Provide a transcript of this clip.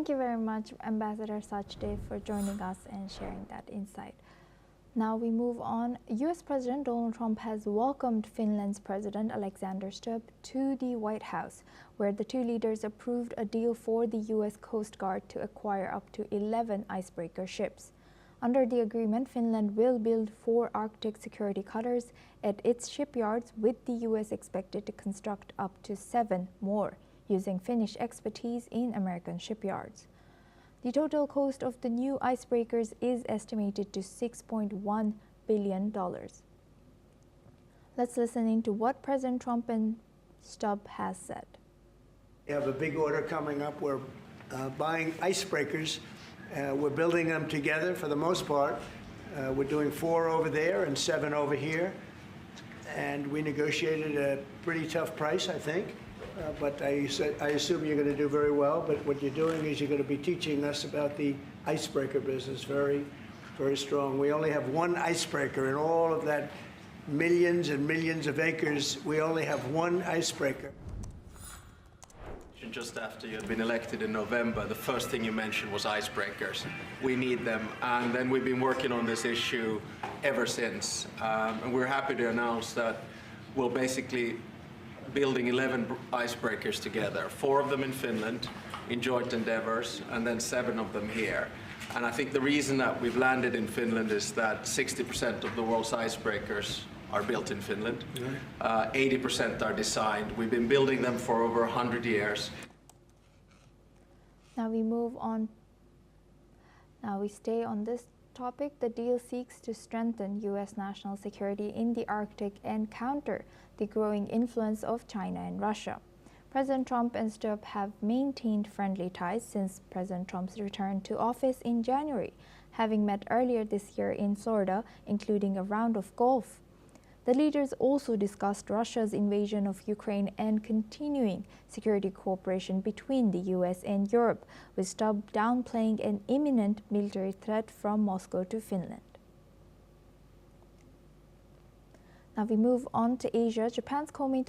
Thank you very much, Ambassador Sachdev, for joining us and sharing that insight. Now we move on. US President Donald Trump has welcomed Finland's President Alexander Stubb to the White House, where the two leaders approved a deal for the US Coast Guard to acquire up to 11 icebreaker ships. Under the agreement, Finland will build 4 Arctic security cutters at its shipyards, with the US expected to construct up to 7 more, using Finnish expertise in American shipyards. The total cost of the new icebreakers is estimated to $6.1 billion. Let's listen into what President Trump and Stubb has said. We have a big order coming up. We're buying icebreakers. We're building them together for the most part. We're doing 4 over there and 7 over here. And we negotiated a pretty tough price, I think. But I assume you're going to do very well. But what you're doing is you're going to be teaching us about the icebreaker business very, very strong. We only have 1 icebreaker in all of that millions and millions of acres. We only have 1 icebreaker. Just after you had been elected in November, the first thing you mentioned was icebreakers. We need them, and then we've been working on this issue ever since. And we're happy to announce that we'll basically building 11 icebreakers together, 4 of them in Finland in joint endeavors, and then 7 of them here. And I think the reason that we've landed in Finland is that 60% of the world's icebreakers are built in Finland. 80% are designed. We've been building them for over 100 years. Now we move on. Now we stay on this topic. The deal seeks to strengthen U.S. national security in the Arctic and counter the growing influence of China and Russia. President Trump and Stubb have maintained friendly ties since President Trump's return to office in January, having met earlier this year in Florida, including a round of golf. The leaders also discussed Russia's invasion of Ukraine and continuing security cooperation between the US and Europe, with Stubb downplaying an imminent military threat from Moscow to Finland. Now we move on to Asia. Japan's Komeito